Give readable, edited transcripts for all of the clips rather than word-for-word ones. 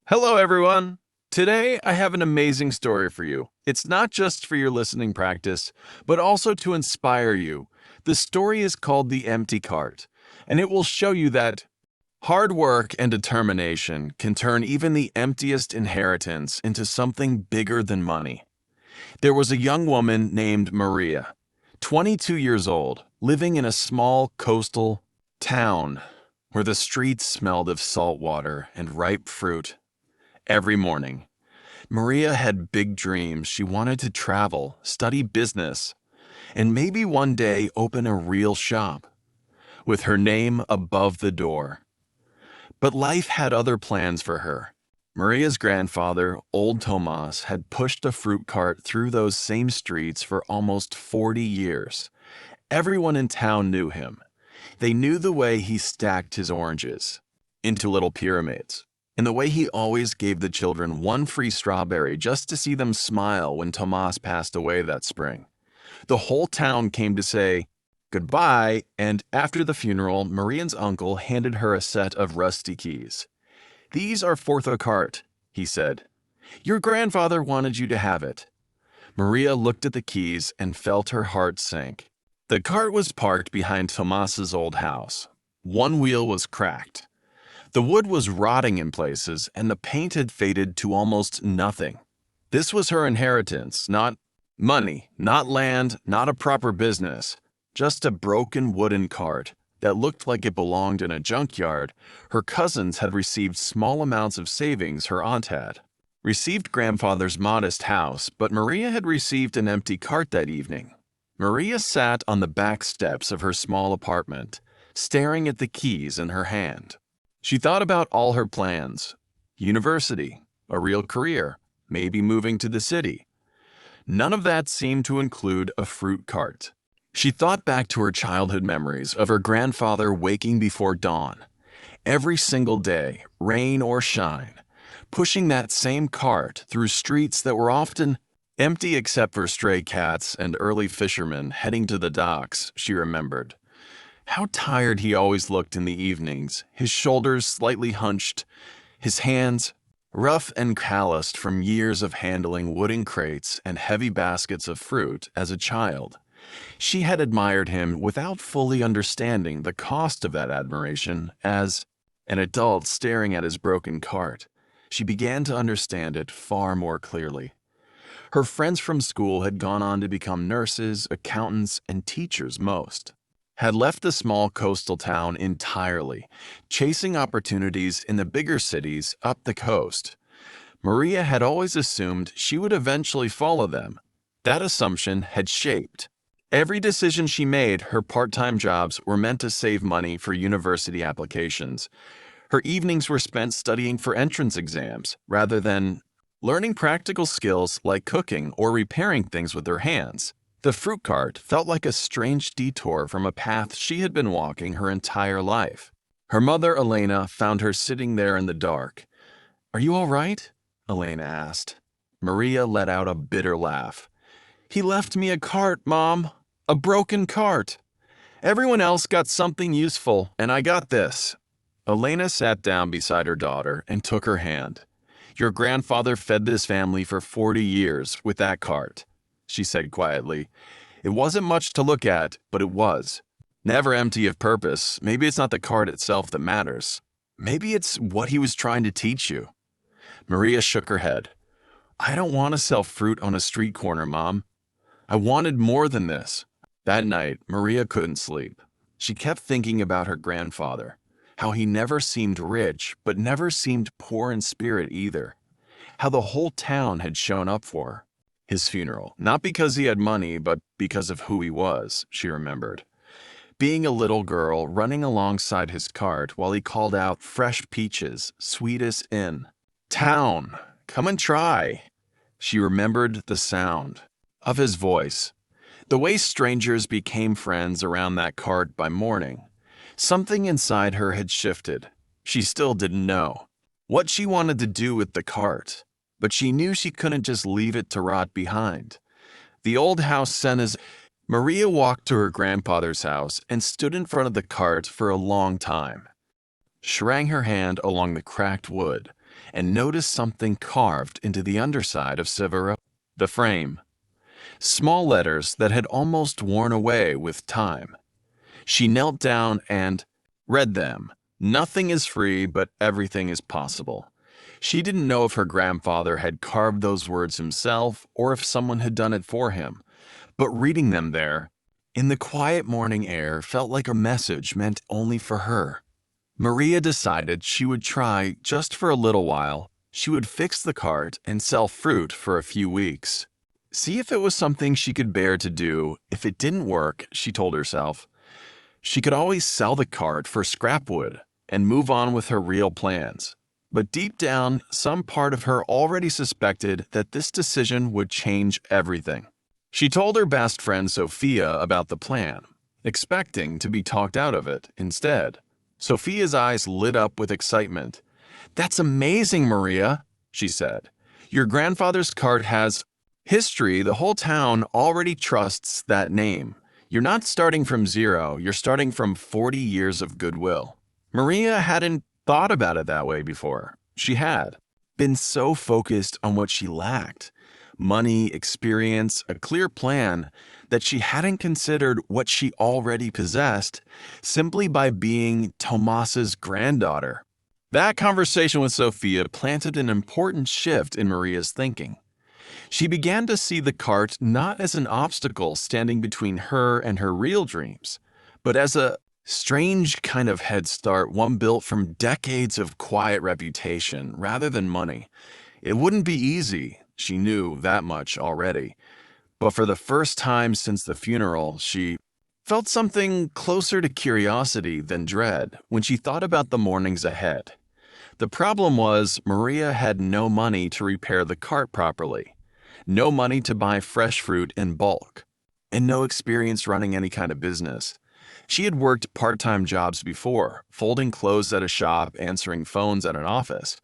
Hello, everyone. Today, I have an amazing story for you. It's not just for your listening practice, but also to inspire you. The story is called The Empty Cart, and it will show you that hard work and determination can turn even the emptiest inheritance into something bigger than money. There was a young woman named Maria, 22 years old, living in a small coastal town where the streets smelled of salt water and ripe fruit. Every morning, Maria had big dreams. She wanted to travel, study business, and maybe one day open a real shop with her name above the door. But life had other plans for her. Maria's grandfather, old Tomas, had pushed a fruit cart through those same streets for almost 40 years. Everyone in town knew him. They knew the way he stacked his oranges into little pyramids, and the way he always gave the children one free strawberry just to see them smile when Tomas passed away that spring. The whole town came to say goodbye, and after the funeral, Maria's uncle handed her a set of rusty keys. "These are for the cart," he said. "Your grandfather wanted you to have it." Maria looked at the keys and felt her heart sink. The cart was parked behind Tomas's old house. One wheel was cracked. The wood was rotting in places, and the paint had faded to almost nothing. This was her inheritance, not money, not land, not a proper business, just a broken wooden cart that looked like it belonged in a junkyard. Her cousins had received small amounts of savings her aunt had received grandfather's modest house, but Maria had received an empty cart that evening. Maria sat on the back steps of her small apartment, staring at the keys in her hand. She thought about all her plans: university, a real career, maybe moving to the city. None of that seemed to include a fruit cart. She thought back to her childhood memories of her grandfather waking before dawn, every single day, rain or shine, pushing that same cart through streets that were often empty except for stray cats and early fishermen heading to the docks. She remembered how tired he always looked in the evenings, his shoulders slightly hunched, his hands rough and calloused from years of handling wooden crates and heavy baskets of fruit as a child. She had admired him without fully understanding the cost of that admiration. As an adult staring at his broken cart, she began to understand it far more clearly. Her friends from school had gone on to become nurses, accountants, and teachers. Most had left the small coastal town entirely, chasing opportunities in the bigger cities up the coast. Maria had always assumed she would eventually follow them. That assumption had shaped every decision she made. Her part-time jobs were meant to save money for university applications. Her evenings were spent studying for entrance exams rather than learning practical skills like cooking or repairing things with her hands. The fruit cart felt like a strange detour from a path she had been walking her entire life. Her mother, Elena, found her sitting there in the dark. "Are you all right?" Elena asked. Maria let out a bitter laugh. "He left me a cart, Mom. A broken cart. Everyone else got something useful, and I got this." Elena sat down beside her daughter and took her hand. "Your grandfather fed this family for 40 years with that cart," she said quietly. "It wasn't much to look at, but it was. Never empty of purpose. Maybe it's not the cart itself that matters. Maybe it's what he was trying to teach you." Maria shook her head. "I don't want to sell fruit on a street corner, Mom. I wanted more than this." That night, Maria couldn't sleep. She kept thinking about her grandfather, how he never seemed rich, but never seemed poor in spirit either. How the whole town had shown up for his funeral, not because he had money, but because of who he was, she remembered. Being a little girl, running alongside his cart while he called out, "Fresh peaches, sweetest in town, come and try." She remembered the sound of his voice, the way strangers became friends around that cart by morning. Something inside her had shifted. She still didn't know what she wanted to do with the cart, but she knew she couldn't just leave it to rot behind. The old house sent as Maria walked to her grandfather's house and stood in front of the cart for a long time. She ran her hand along the cracked wood, and noticed something carved into the underside of Severo, the frame. Small letters that had almost worn away with time. She knelt down and read them. Nothing is free, but everything is possible. She didn't know if her grandfather had carved those words himself or if someone had done it for him, but reading them there, in the quiet morning air, felt like a message meant only for her. Maria decided she would try just for a little while. She would fix the cart and sell fruit for a few weeks. See if it was something she could bear to do. If it didn't work, she told herself, she could always sell the cart for scrap wood and move on with her real plans. But deep down, some part of her already suspected that this decision would change everything. She told her best friend Sophia about the plan, expecting to be talked out of it instead. Sophia's eyes lit up with excitement. "That's amazing, Maria," she said. "Your grandfather's cart has history. The whole town already trusts that name. You're not starting from zero, you're starting from 40 years of goodwill." Maria hadn't thought about it that way before. She had been so focused on what she lacked, money, experience, a clear plan, that she hadn't considered what she already possessed simply by being Tomas's granddaughter. That conversation with Sophia planted an important shift in Maria's thinking. She began to see the cart not as an obstacle standing between her and her real dreams, but as a strange kind of head start, one built from decades of quiet reputation rather than money. It wouldn't be easy, she knew that much already, but for the first time since the funeral, she felt something closer to curiosity than dread when she thought about the mornings ahead. The problem was Maria had no money to repair the cart properly, no money to buy fresh fruit in bulk, and no experience running any kind of business. She had worked part-time jobs before, folding clothes at a shop, answering phones at an office,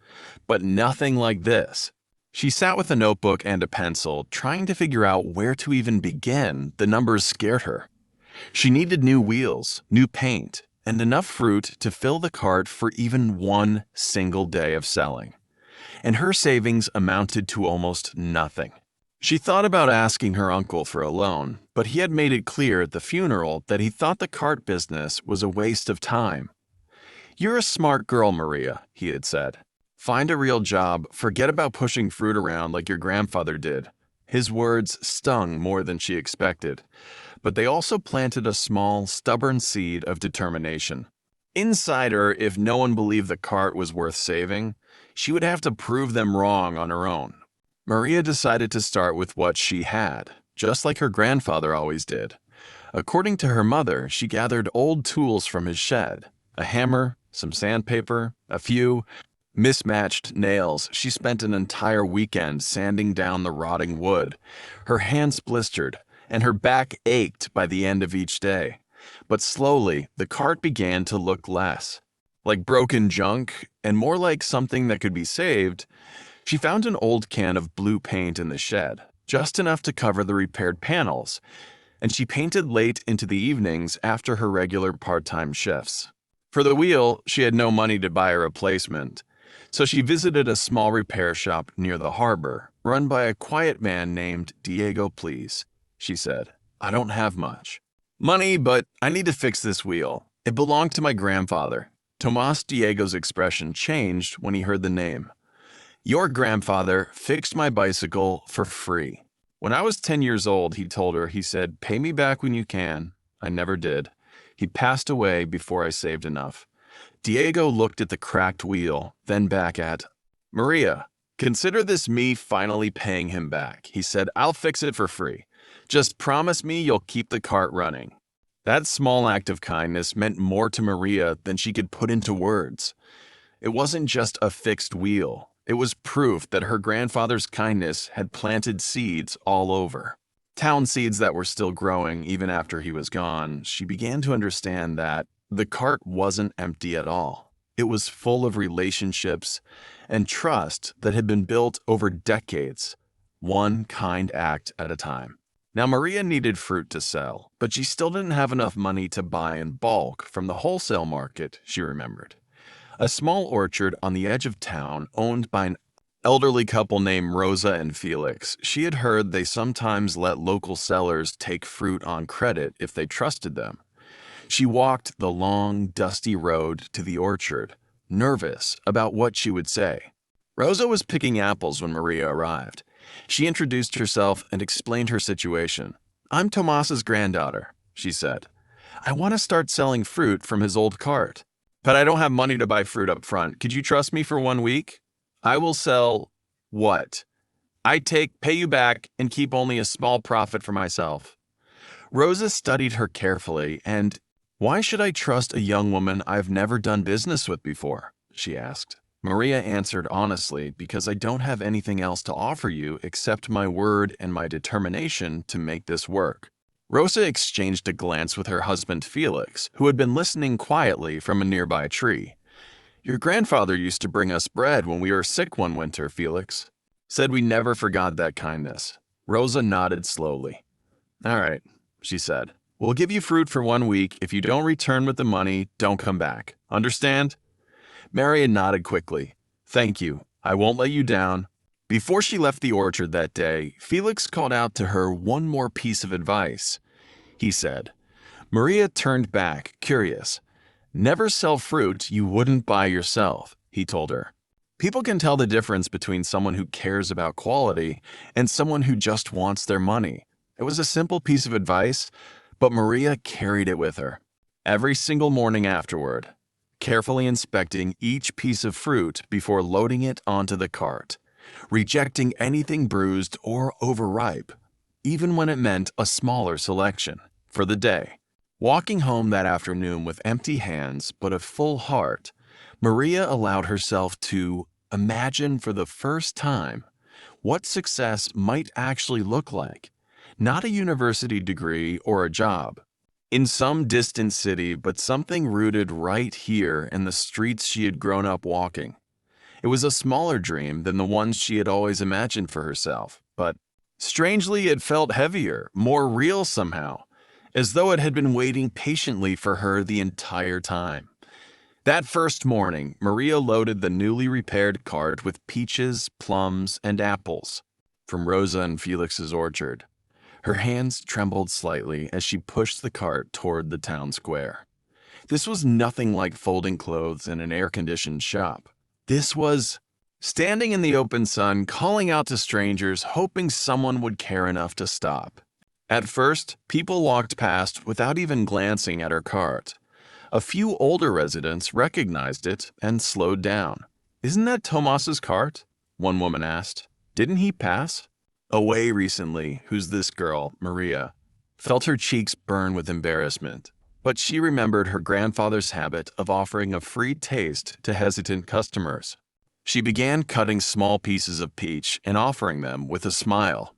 but nothing like this. She sat with a notebook and a pencil, trying to figure out where to even begin. The numbers scared her. She needed new wheels, new paint, and enough fruit to fill the cart for even one single day of selling. And her savings amounted to almost nothing. She thought about asking her uncle for a loan, but he had made it clear at the funeral that he thought the cart business was a waste of time. "You're a smart girl, Maria," he had said. "Find a real job, forget about pushing fruit around like your grandfather did." His words stung more than she expected, but they also planted a small, stubborn seed of determination. Inside her, if no one believed the cart was worth saving, she would have to prove them wrong on her own. Maria decided to start with what she had, just like her grandfather always did. According to her mother, she gathered old tools from his shed, a hammer, some sandpaper, a few mismatched nails. She spent an entire weekend sanding down the rotting wood. Her hands blistered, and her back ached by the end of each day. But slowly, the cart began to look less like broken junk and more like something that could be saved. She found an old can of blue paint in the shed, just enough to cover the repaired panels, and she painted late into the evenings after her regular part-time shifts. For the wheel, she had no money to buy a replacement, so she visited a small repair shop near the harbor, run by a quiet man named Diego. "Please," she said, "I don't have much money, but I need to fix this wheel. It belonged to my grandfather." Tomas Diego's expression changed when he heard the name. "Your grandfather fixed my bicycle for free. When I was 10 years old," he told her, he said, "Pay me back when you can." I never did. He passed away before I saved enough. Diego looked at the cracked wheel, then back at Maria. "Consider this me finally paying him back," he said. "I'll fix it for free. Just promise me you'll keep the cart running." That small act of kindness meant more to Maria than she could put into words. It wasn't just a fixed wheel. It was proof that her grandfather's kindness had planted seeds all over. Town seeds that were still growing even after he was gone. She began to understand that the cart wasn't empty at all. It was full of relationships and trust that had been built over decades, one kind act at a time. Now, Maria needed fruit to sell, but she still didn't have enough money to buy in bulk from the wholesale market, she remembered. a small orchard on the edge of town owned by an elderly couple named Rosa and Felix. She had heard they sometimes let local sellers take fruit on credit if they trusted them. She walked the long, dusty road to the orchard, nervous about what she would say. Rosa was picking apples when Maria arrived. She introduced herself and explained her situation. "I'm Tomas's granddaughter," she said. "I want to start selling fruit from his old cart. But I don't have money to buy fruit up front. Could you trust me for 1 week? I will sell what? Pay you back, and keep only a small profit for myself." Rosa studied her carefully, and "Why should I trust a young woman I've never done business with before?" she asked. Maria answered honestly, "Because I don't have anything else to offer you except my word and my determination to make this work." Rosa exchanged a glance with her husband Felix, who had been listening quietly from a nearby tree. "Your grandfather used to bring us bread when we were sick one winter," Felix said. "We never forgot that kindness." Rosa nodded slowly. "All right," she said. "We'll give you fruit for 1 week. If you don't return with the money, don't come back. Understand?" Maria nodded quickly. "Thank you. I won't let you down." Before she left the orchard that day, Felix called out to her one more piece of advice. He said. Maria turned back, curious. "Never sell fruit you wouldn't buy yourself," he told her. People can tell the difference between someone who cares about quality and someone who just wants their money. It was a simple piece of advice, but Maria carried it with her. Every single morning afterward, carefully inspecting each piece of fruit before loading it onto the cart, rejecting anything bruised or overripe, even when it meant a smaller selection, for the day. Walking home that afternoon with empty hands but a full heart, Maria allowed herself to imagine for the first time what success might actually look like. Not a university degree or a job in some distant city, but something rooted right here in the streets she had grown up walking. It was a smaller dream than the ones she had always imagined for herself, but strangely it felt heavier, more real somehow, as though it had been waiting patiently for her the entire time. That first morning, Maria loaded the newly repaired cart with peaches, plums, and apples from Rosa and Felix's orchard. Her hands trembled slightly as she pushed the cart toward the town square. This was nothing like folding clothes in an air-conditioned shop. This was standing in the open sun, calling out to strangers, hoping someone would care enough to stop. At first, people walked past without even glancing at her cart. A few older residents recognized it and slowed down. "Isn't that Tomas's cart?" one woman asked. "Didn't he pass away recently? Who's this girl?" Maria felt her cheeks burn with embarrassment, but she remembered her grandfather's habit of offering a free taste to hesitant customers. She began cutting small pieces of peach and offering them with a smile.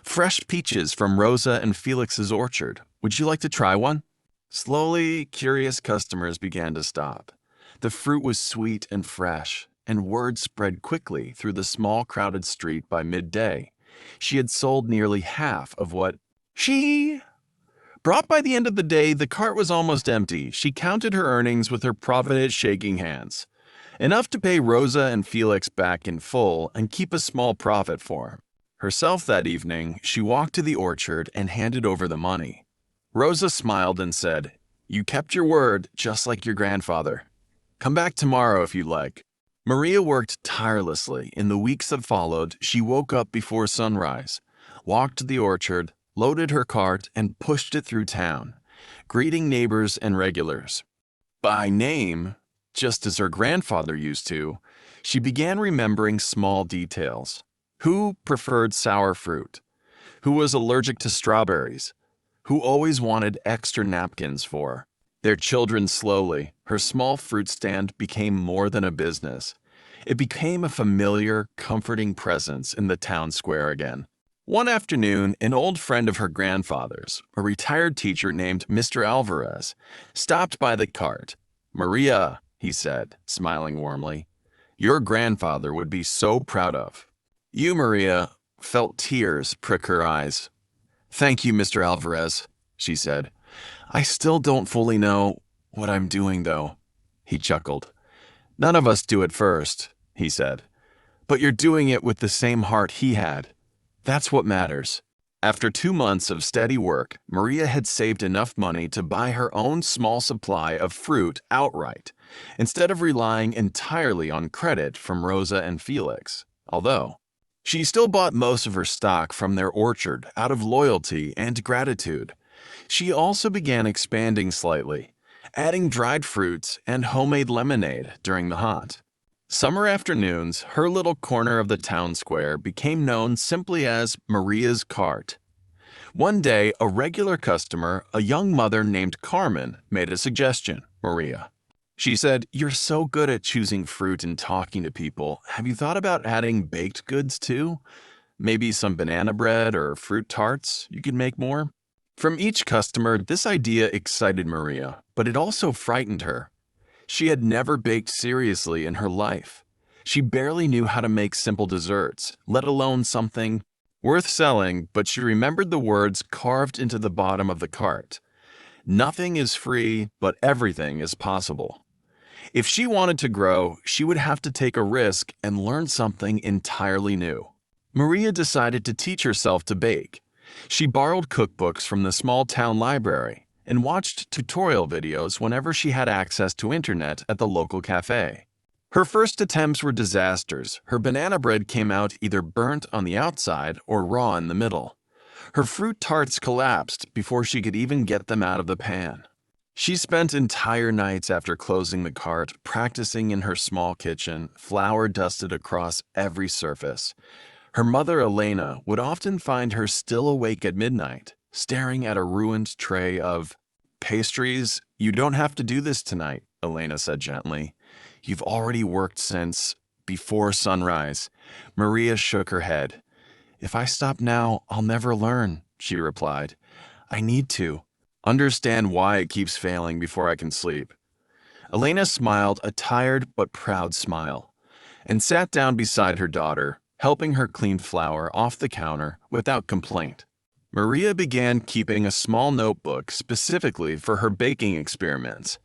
"Fresh peaches from Rosa and Felix's orchard. Would you like to try one?" Slowly, curious customers began to stop. The fruit was sweet and fresh, and word spread quickly through the small crowded street. By midday, she had sold nearly half of what she brought. By the end of the day, the cart was almost empty. She counted her earnings with her profit shaking hands. Enough to pay Rosa and Felix back in full and keep a small profit for herself. That evening, she walked to the orchard and handed over the money. Rosa smiled and said, "You kept your word, just like your grandfather. Come back tomorrow if you like." Maria worked tirelessly. In the weeks that followed, she woke up before sunrise, walked to the orchard, loaded her cart, and pushed it through town, greeting neighbors and regulars by name, just as her grandfather used to. She began remembering small details. Who preferred sour fruit? Who was allergic to strawberries? Who always wanted extra napkins for their children? Slowly, her small fruit stand became more than a business. It became a familiar, comforting presence in the town square again. One afternoon, an old friend of her grandfather's, a retired teacher named Mr. Alvarez, stopped by the cart. "Maria," he said, smiling warmly, "your grandfather would be so proud of you." Maria felt tears prick her eyes. "Thank you, Mr. Alvarez," she said. "I still don't fully know what I'm doing, though." He chuckled. None of us do it first, he said. But you're doing it with the same heart he had. That's what matters. After 2 months of steady work, Maria had saved enough money to buy her own small supply of fruit outright, instead of relying entirely on credit from Rosa and Felix. Although, she still bought most of her stock from their orchard out of loyalty and gratitude. She also began expanding slightly, adding dried fruits and homemade lemonade during the hunt. Summer afternoons, her little corner of the town square became known simply as Maria's Cart. One day, a regular customer, a young mother named Carmen, made a suggestion. Maria. She said, "You're so good at choosing fruit and talking to people. Have you thought about adding baked goods too? Maybe some banana bread or fruit tarts you could make more?" From each customer, this idea excited Maria, but it also frightened her. She had never baked seriously in her life. She barely knew how to make simple desserts, let alone something worth selling, but she remembered the words carved into the bottom of the cart. Nothing is free, but everything is possible. If she wanted to grow, she would have to take a risk and learn something entirely new. Maria decided to teach herself to bake. She borrowed cookbooks from the small town library and watched tutorial videos whenever she had access to internet at the local cafe. Her first attempts were disasters. Her banana bread came out either burnt on the outside or raw in the middle. Her fruit tarts collapsed before she could even get them out of the pan. She spent entire nights after closing the cart practicing in her small kitchen, flour dusted across every surface. Her mother, Elena, would often find her still awake at midnight, staring at a ruined tray of pastries. "You don't have to do this tonight," Elena said gently. "You've already worked since before sunrise." Maria shook her head. "If I stop now, I'll never learn," she replied. "I need to understand why it keeps failing before I can sleep." Elena smiled a tired but proud smile and sat down beside her daughter, helping her clean flour off the counter without complaint. Maria began keeping a small notebook specifically for her baking experiments.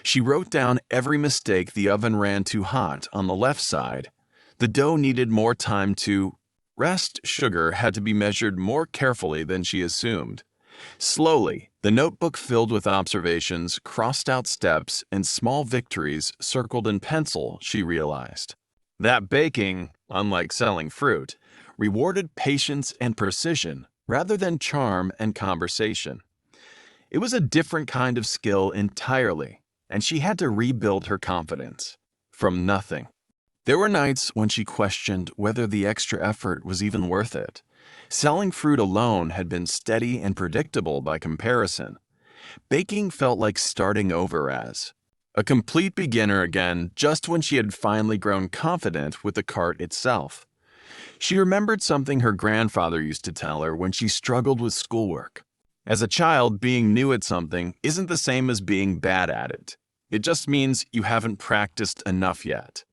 She wrote down every mistake. The oven ran too hot on the left side. The dough needed more time to rest. Sugar had to be measured more carefully than she assumed. Slowly, the notebook filled with observations, crossed out steps, and small victories circled in pencil. She realized that baking, unlike selling fruit, rewarded patience and precision rather than charm and conversation. It was a different kind of skill entirely, and she had to rebuild her confidence from nothing. There were nights when she questioned whether the extra effort was even worth it. Selling fruit alone had been steady and predictable by comparison. Baking felt like starting over as a complete beginner again, just when she had finally grown confident with the cart itself. She remembered something her grandfather used to tell her when she struggled with schoolwork. As a child, being new at something isn't the same as being bad at it. It just means you haven't practiced enough yet.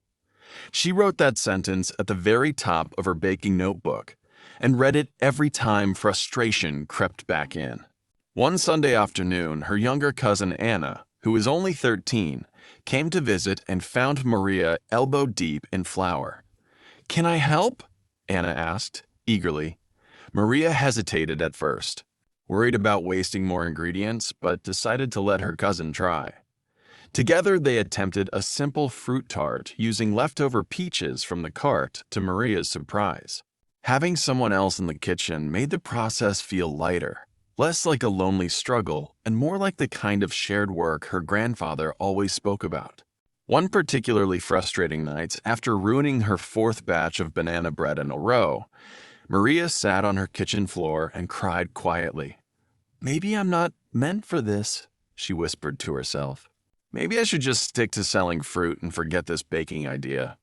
She wrote that sentence at the very top of her baking notebook and read it every time frustration crept back in. One Sunday afternoon, her younger cousin Anna, who was only 13, came to visit and found Maria elbow deep in flour. "Can I help?" Anna asked, eagerly. Maria hesitated at first, worried about wasting more ingredients, but decided to let her cousin try. Together, they attempted a simple fruit tart using leftover peaches from the cart, to Maria's surprise. Having someone else in the kitchen made the process feel lighter, less like a lonely struggle and more like the kind of shared work her grandfather always spoke about. One particularly frustrating night, after ruining her fourth batch of banana bread in a row, Maria sat on her kitchen floor and cried quietly. "Maybe I'm not meant for this," she whispered to herself. "Maybe I should just stick to selling fruit and forget this baking idea."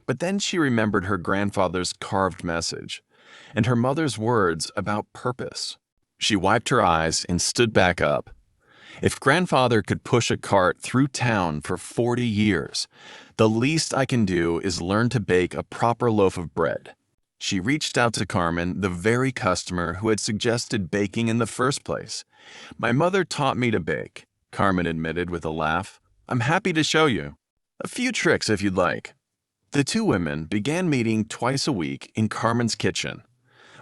But then she remembered her grandfather's carved message and her mother's words about purpose. She wiped her eyes and stood back up. If grandfather could push a cart through town for 40 years, the least I can do is learn to bake a proper loaf of bread. She reached out to Carmen, the very customer who had suggested baking in the first place. "My mother taught me to bake," Carmen admitted with a laugh. "I'm happy to show you." A few tricks if you'd like. The two women began meeting twice a week in Carmen's kitchen,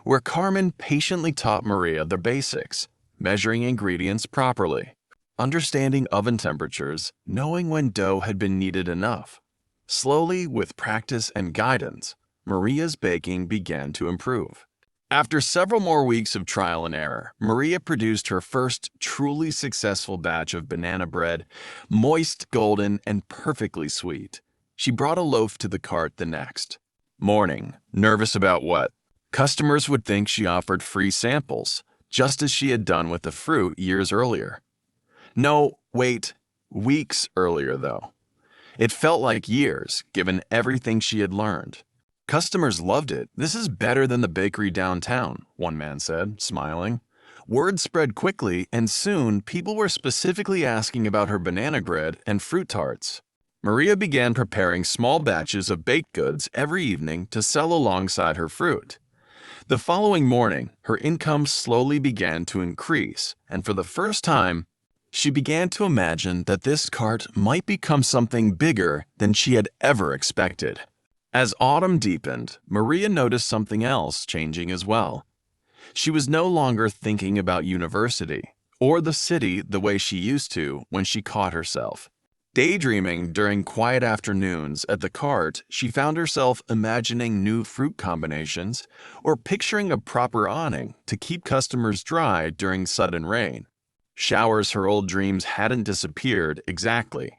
where Carmen patiently taught Maria the basics, measuring ingredients properly, understanding oven temperatures, knowing when dough had been kneaded enough. Slowly, with practice and guidance, Maria's baking began to improve. After several more weeks of trial and error, Maria produced her first truly successful batch of banana bread, moist, golden, and perfectly sweet. She brought a loaf to the cart the next morning, nervous about what? Customers would think she offered free samples, just as she had done with the fruit years earlier. No, wait, weeks earlier though. It felt like years, given everything she had learned. Customers loved it. This is better than the bakery downtown, one man said, smiling. Word spread quickly, and soon people were specifically asking about her banana bread and fruit tarts. Maria began preparing small batches of baked goods every evening to sell alongside her fruit. The following morning, her income slowly began to increase, and for the first time, she began to imagine that this cart might become something bigger than she had ever expected. As autumn deepened, Maria noticed something else changing as well. She was no longer thinking about university or the city the way she used to when she caught herself. Daydreaming during quiet afternoons at the cart, she found herself imagining new fruit combinations or picturing a proper awning to keep customers dry during sudden rain. Showers her old dreams hadn't disappeared exactly.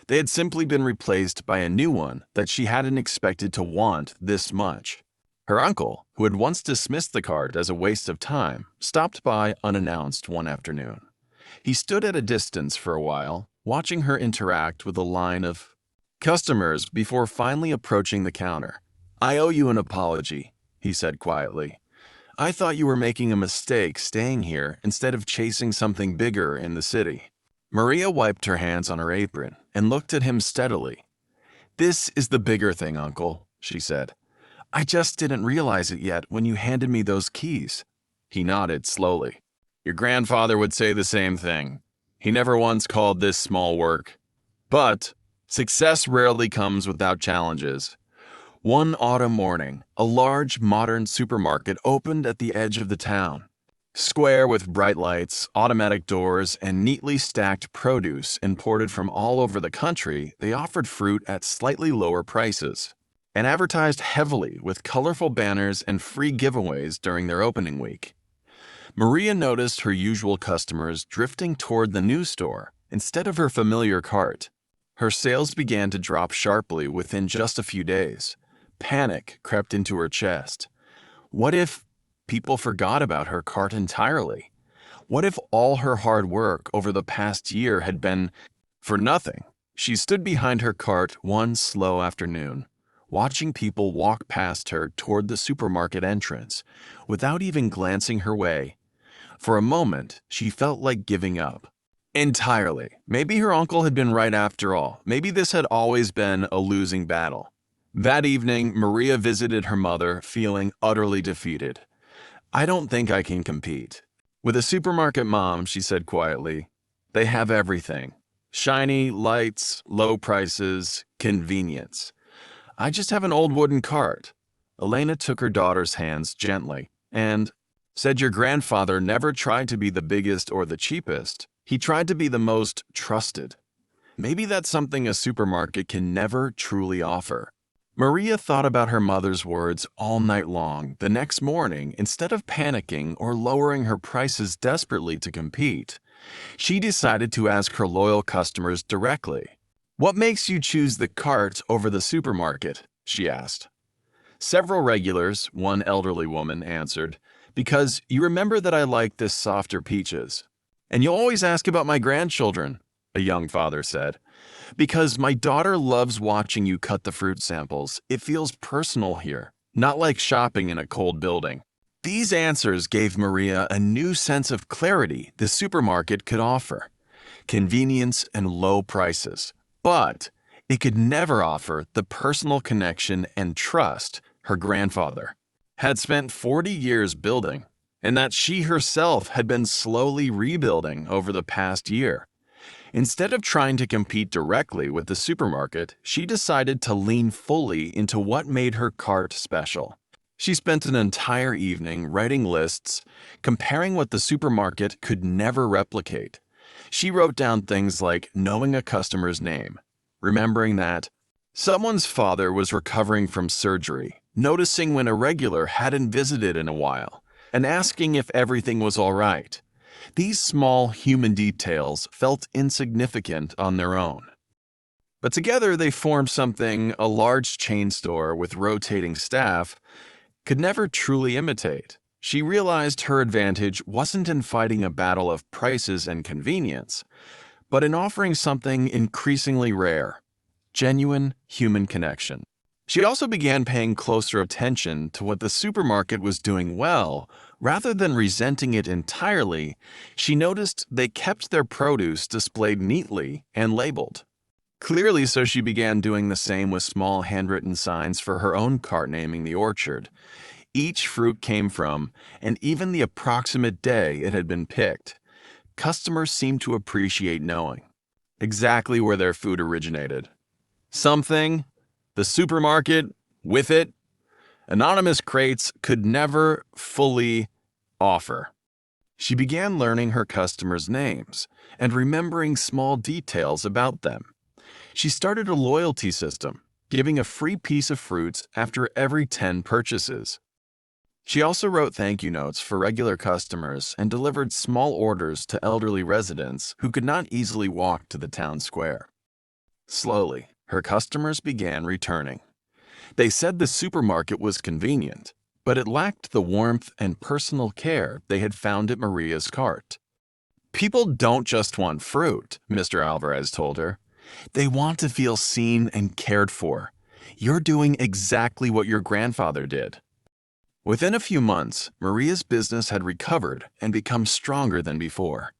They had simply been replaced by a new one that she hadn't expected to want this much. Her uncle, who had once dismissed the cart as a waste of time, stopped by unannounced one afternoon. He stood at a distance for a while, watching her interact with a line of customers before finally approaching the counter. "I owe you an apology," he said quietly. "I thought you were making a mistake staying here instead of chasing something bigger in the city." Maria wiped her hands on her apron and looked at him steadily. "This is the bigger thing, Uncle," she said. "I just didn't realize it yet when you handed me those keys." He nodded slowly. "Your grandfather would say the same thing. He never once called this small work. But success rarely comes without challenges." One autumn morning, a large, modern supermarket opened at the edge of the town. Square with bright lights, automatic doors, and neatly stacked produce imported from all over the country, they offered fruit at slightly lower prices and advertised heavily with colorful banners and free giveaways during their opening week. Maria noticed her usual customers drifting toward the new store instead of her familiar cart. Her sales began to drop sharply within just a few days. Panic crept into her chest. What if people forgot about her cart entirely? What if all her hard work over the past year had been for nothing? She stood behind her cart one slow afternoon, watching people walk past her toward the supermarket entrance, without even glancing her way. For a moment, she felt like giving up. Entirely. Maybe her uncle had been right after all. Maybe this had always been a losing battle. That evening, Maria visited her mother, feeling utterly defeated. "I don't think I can compete." With a supermarket mom, she said quietly, "They have everything. Shiny lights, low prices, convenience. I just have an old wooden cart." Elena took her daughter's hands gently and said, "Your grandfather never tried to be the biggest or the cheapest. He tried to be the most trusted. Maybe that's something a supermarket can never truly offer." Maria thought about her mother's words all night long. The next morning, instead of panicking or lowering her prices desperately to compete, she decided to ask her loyal customers directly. "What makes you choose the cart over the supermarket?" she asked. Several regulars, one elderly woman, answered, "Because you remember that I like this softer peaches." "And you always ask about my grandchildren," a young father said. "Because my daughter loves watching you cut the fruit samples. It feels personal here, not like shopping in a cold building." These answers gave Maria a new sense of clarity the supermarket could offer: convenience and low prices. But it could never offer the personal connection and trust her grandfather had spent 40 years building, and that she herself had been slowly rebuilding over the past year. Instead of trying to compete directly with the supermarket, she decided to lean fully into what made her cart special. She spent an entire evening writing lists, comparing what the supermarket could never replicate. She wrote down things like knowing a customer's name, remembering that someone's father was recovering from surgery, noticing when a regular hadn't visited in a while, and asking if everything was all right. These small human details felt insignificant on their own. But together they formed something a large chain store with rotating staff could never truly imitate. She realized her advantage wasn't in fighting a battle of prices and convenience, but in offering something increasingly rare: genuine human connection. She also began paying closer attention to what the supermarket was doing well. Rather than resenting it entirely, she noticed they kept their produce displayed neatly and labeled. Clearly, so she began doing the same with small handwritten signs for her own cart naming the orchard, each fruit came from, and even the approximate day it had been picked. Customers seemed to appreciate knowing exactly where their food originated. Something the supermarket, with it, anonymous crates could never fully offer. She began learning her customers' names and remembering small details about them. She started a loyalty system, giving a free piece of fruits after every 10 purchases. She also wrote thank you notes for regular customers and delivered small orders to elderly residents who could not easily walk to the town square. Slowly, her customers began returning. They said the supermarket was convenient, but it lacked the warmth and personal care they had found at Maria's cart. "People don't just want fruit," Mr. Alvarez told her. "They want to feel seen and cared for. You're doing exactly what your grandfather did." Within a few months, Maria's business had recovered and become stronger than before.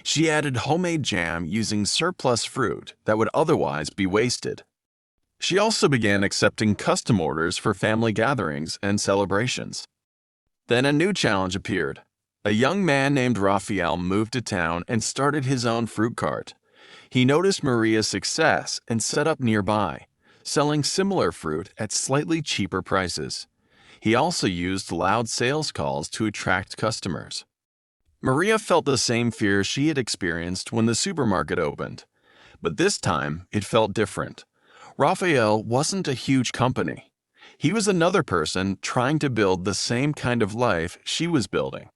She added homemade jam using surplus fruit that would otherwise be wasted. She also began accepting custom orders for family gatherings and celebrations. Then a new challenge appeared. A young man named Raphael moved to town and started his own fruit cart. He noticed Maria's success and set up nearby, selling similar fruit at slightly cheaper prices. He also used loud sales calls to attract customers. Maria felt the same fear she had experienced when the supermarket opened, but this time it felt different. Raphael wasn't a huge company. He was another person trying to build the same kind of life she was building.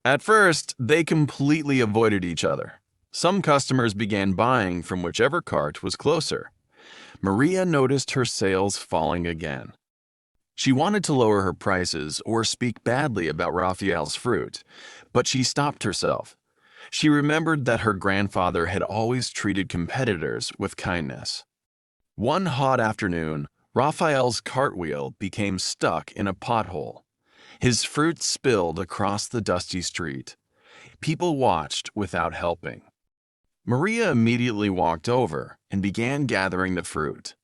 At first, they completely avoided each other. Some customers began buying from whichever cart was closer. Maria noticed her sales falling again. She wanted to lower her prices or speak badly about Raphael's fruit, but she stopped herself. She remembered that her grandfather had always treated competitors with kindness. One hot afternoon, Raphael's cartwheel became stuck in a pothole. His fruit spilled across the dusty street. People watched without helping. Maria immediately walked over and began gathering the fruit.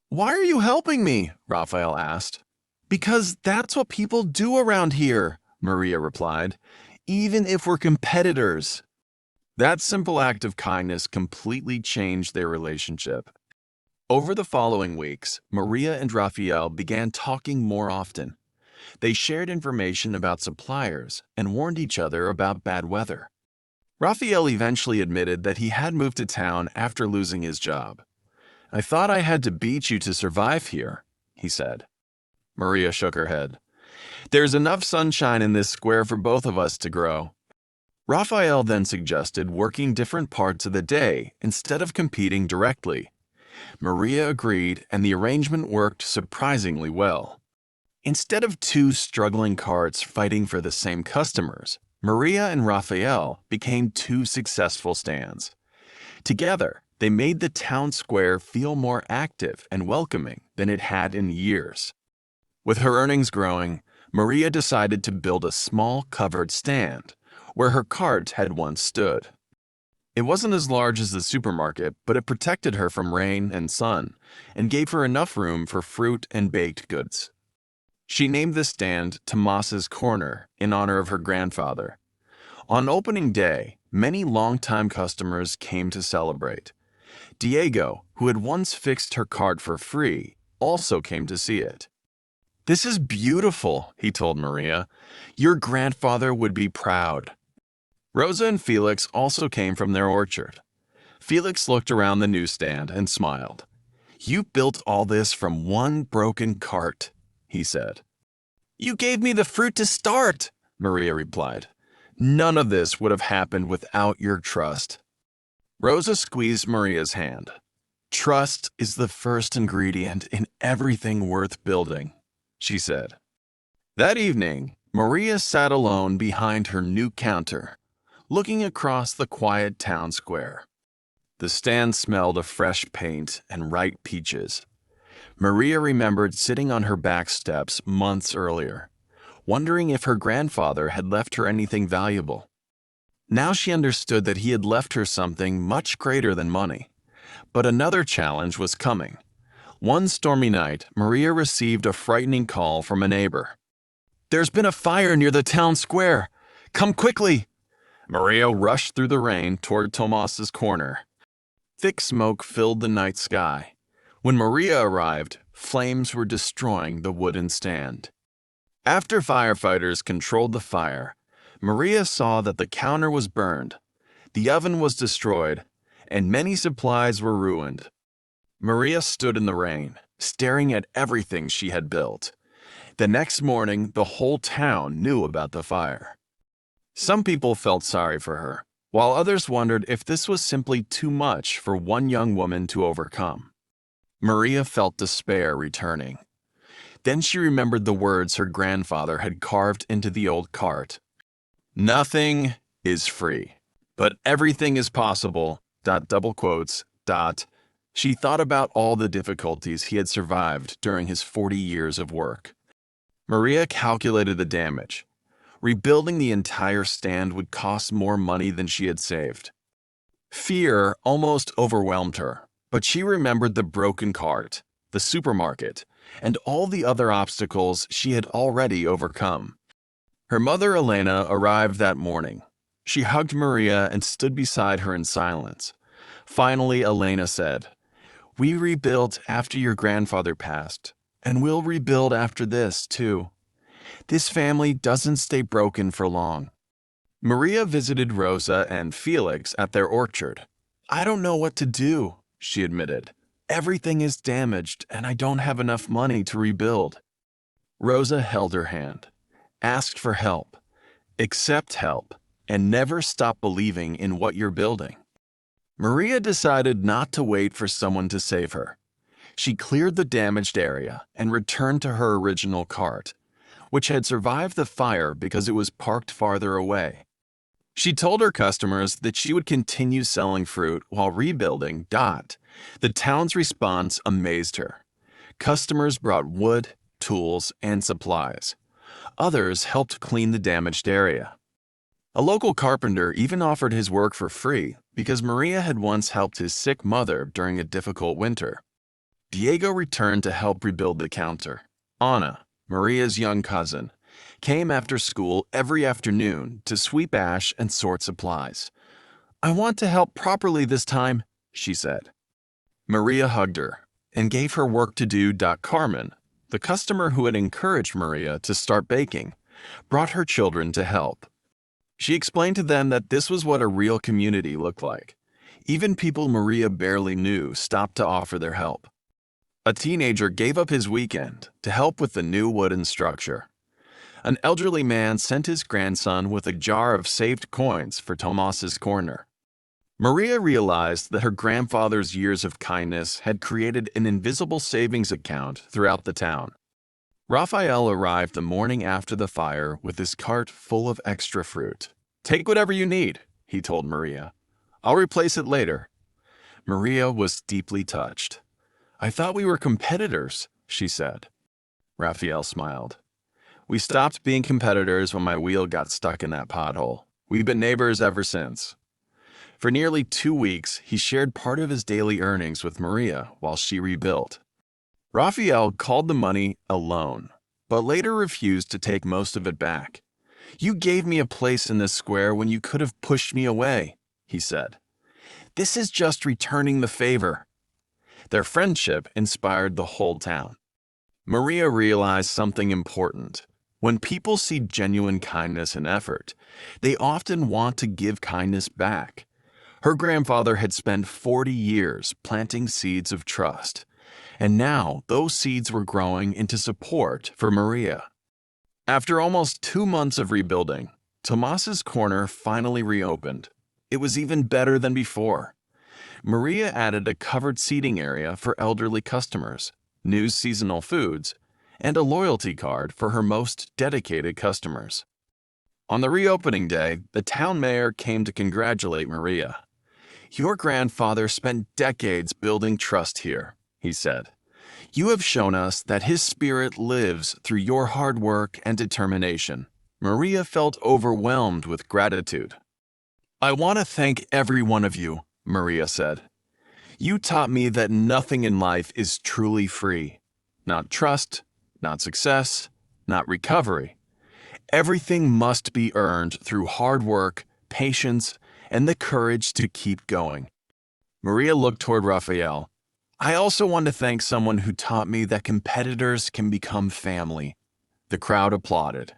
"Why are you helping me?" Raphael asked. "Because that's what people do around here," Maria replied, "even if we're competitors." That simple act of kindness completely changed their relationship. Over the following weeks, Maria and Raphael began talking more often. They shared information about suppliers and warned each other about bad weather. Raphael eventually admitted that he had moved to town after losing his job. "I thought I had to beat you to survive here," he said. Maria shook her head. "There's enough sunshine in this square for both of us to grow." Raphael then suggested working different parts of the day instead of competing directly. Maria agreed, and the arrangement worked surprisingly well. Instead of two struggling carts fighting for the same customers, Maria and Raphael became two successful stands. Together, they made the town square feel more active and welcoming than it had in years. With her earnings growing, Maria decided to build a small covered stand where her cart had once stood. It wasn't as large as the supermarket, but it protected her from rain and sun and gave her enough room for fruit and baked goods. She named the stand Tomas's Corner in honor of her grandfather. On opening day, Many longtime customers came to celebrate. Diego, who had once fixed her cart for free, also came to see it. "This is beautiful," he told Maria. "Your grandfather would be proud." Rosa and Felix also came from their orchard. Felix looked around the newsstand and smiled. "You built all this from one broken cart," he said. "You gave me the fruit to start," Maria replied. "None of this would have happened without your trust." Rosa squeezed Maria's hand. "Trust is the first ingredient in everything worth building," she said. That evening, Maria sat alone behind her new counter, looking across the quiet town square. The stand smelled of fresh paint and ripe peaches. Maria remembered sitting on her back steps months earlier, wondering if her grandfather had left her anything valuable. Now she understood that he had left her something much greater than money. But another challenge was coming. One stormy night, Maria received a frightening call from a neighbor. "There's been a fire near the town square. Come quickly!" Maria rushed through the rain toward Tomas's corner. Thick smoke filled the night sky. When Maria arrived, flames were destroying the wooden stand. After firefighters controlled the fire, Maria saw that the counter was burned, the oven was destroyed, and many supplies were ruined. Maria stood in the rain, staring at everything she had built. The next morning, the whole town knew about the fire. Some people felt sorry for her, while others wondered if this was simply too much for one young woman to overcome. Maria felt despair returning. Then she remembered the words her grandfather had carved into the old cart. "Nothing is free, but everything is possible." Double quotes. She thought about all the difficulties he had survived during his 40 years of work. Maria calculated the damage. Rebuilding the entire stand would cost more money than she had saved. Fear almost overwhelmed her, but she remembered the broken cart, the supermarket, and all the other obstacles she had already overcome. Her mother, Elena, arrived that morning. She hugged Maria and stood beside her in silence. Finally, Elena said, "We rebuilt after your grandfather passed, and we'll rebuild after this, too. This family doesn't stay broken for long." Maria visited Rosa and Felix at their orchard. "I don't know what to do," she admitted. "Everything is damaged, and I don't have enough money to rebuild." Rosa held her hand, asked for help, accept help, and never stop believing in what you're building. Maria decided not to wait for someone to save her. She cleared the damaged area and returned to her original cart, which had survived the fire because it was parked farther away. She told her customers that she would continue selling fruit while rebuilding. The town's response amazed her. Customers brought wood, tools, and supplies. Others helped clean the damaged area. A local carpenter even offered his work for free because Maria had once helped his sick mother during a difficult winter. Diego returned to help rebuild the counter. Ana, Maria's young cousin, came after school every afternoon to sweep ash and sort supplies. "I want to help properly this time," she said. Maria hugged her and gave her work to do. Carmen, the customer who had encouraged Maria to start baking, brought her children to help. She explained to them that this was what a real community looked like. Even people Maria barely knew stopped to offer their help. A teenager gave up his weekend to help with the new wooden structure. An elderly man sent his grandson with a jar of saved coins for Tomas's corner. Maria realized that her grandfather's years of kindness had created an invisible savings account throughout the town. Raphael arrived the morning after the fire with his cart full of extra fruit. "Take whatever you need," he told Maria. "I'll replace it later." Maria was deeply touched. "I thought we were competitors," she said. Raphael smiled. "We stopped being competitors when my wheel got stuck in that pothole. We've been neighbors ever since." For nearly 2 weeks, he shared part of his daily earnings with Maria while she rebuilt. Raphael called the money a loan, but later refused to take most of it back. You gave me a place in this square when you could have pushed me away, he said. This is just returning the favor. Their friendship inspired the whole town. Maria realized something important. When people see genuine kindness and effort, they often want to give kindness back. Her grandfather had spent 40 years planting seeds of trust, and now those seeds were growing into support for Maria. After almost 2 months of rebuilding, Tomas's Corner finally reopened. It was even better than before. Maria added a covered seating area for elderly customers, new seasonal foods, and a loyalty card for her most dedicated customers. On the reopening day, the town mayor came to congratulate Maria. Your grandfather spent decades building trust here, he said. You have shown us that his spirit lives through your hard work and determination. Maria felt overwhelmed with gratitude. I want to thank every one of you, Maria said. You taught me that nothing in life is truly free. Not trust, not success, not recovery. Everything must be earned through hard work, patience, and the courage to keep going. Maria looked toward Raphael. I also want to thank someone who taught me that competitors can become family. The crowd applauded.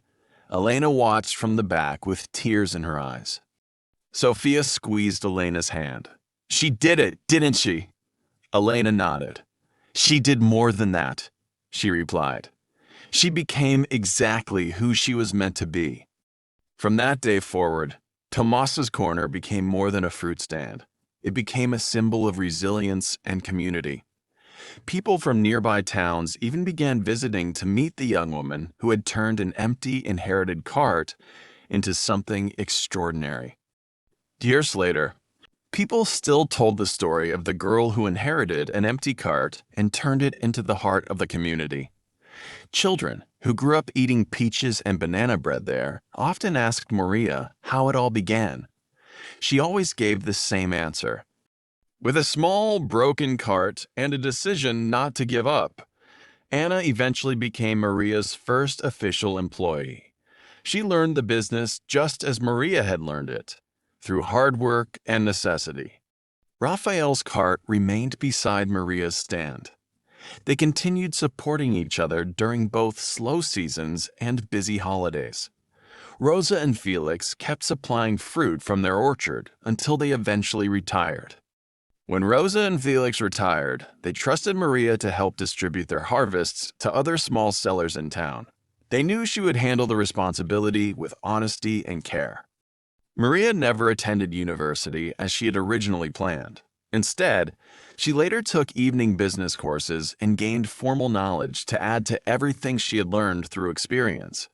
Elena watched from the back with tears in her eyes. Sophia squeezed Elena's hand. She did it, didn't she? Elena nodded. She did more than that, she replied. She became exactly who she was meant to be. From that day forward, Tomas's Corner became more than a fruit stand. It became a symbol of resilience and community. People from nearby towns even began visiting to meet the young woman who had turned an empty inherited cart into something extraordinary. Years later, people still told the story of the girl who inherited an empty cart and turned it into the heart of the community. Children who grew up eating peaches and banana bread there often asked Maria how it all began. She always gave the same answer. With a small, broken cart and a decision not to give up, Anna eventually became Maria's first official employee. She learned the business just as Maria had learned it, through hard work and necessity. Raphael's cart remained beside Maria's stand. They continued supporting each other during both slow seasons and busy holidays. Rosa and Felix kept supplying fruit from their orchard until they eventually retired. When Rosa and Felix retired, they trusted Maria to help distribute their harvests to other small sellers in town. They knew she would handle the responsibility with honesty and care. Maria never attended university as she had originally planned. Instead, she later took evening business courses and gained formal knowledge to add to everything she had learned through experience.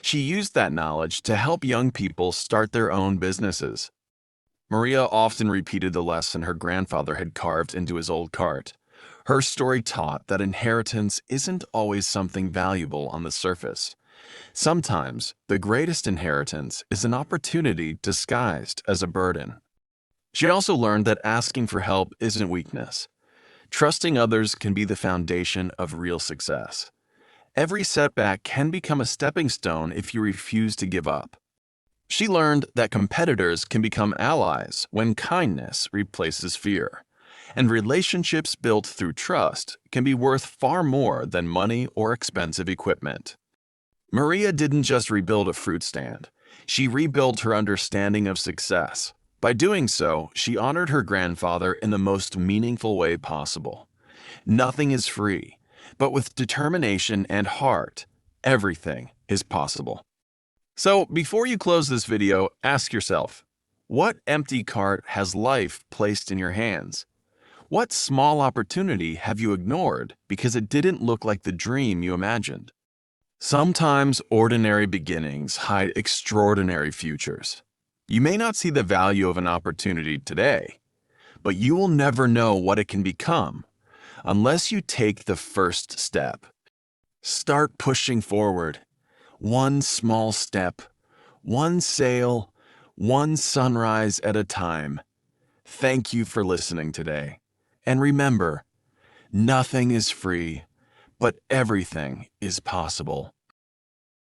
She used that knowledge to help young people start their own businesses. Maria often repeated the lesson her grandfather had carved into his old cart. Her story taught that inheritance isn't always something valuable on the surface. Sometimes, the greatest inheritance is an opportunity disguised as a burden. She also learned that asking for help isn't weakness. Trusting others can be the foundation of real success. Every setback can become a stepping stone if you refuse to give up. She learned that competitors can become allies when kindness replaces fear, and relationships built through trust can be worth far more than money or expensive equipment. Maria didn't just rebuild a fruit stand. She rebuilt her understanding of success. By doing so, she honored her grandfather in the most meaningful way possible. Nothing is free, but with determination and heart, everything is possible. So, before you close this video, ask yourself, what empty cart has life placed in your hands? What small opportunity have you ignored because it didn't look like the dream you imagined? Sometimes ordinary beginnings hide extraordinary futures. You may not see the value of an opportunity today, but you will never know what it can become unless you take the first step. Start pushing forward. One small step, one sail, one sunrise at a time. Thank you for listening today. And remember, nothing is free, but everything is possible.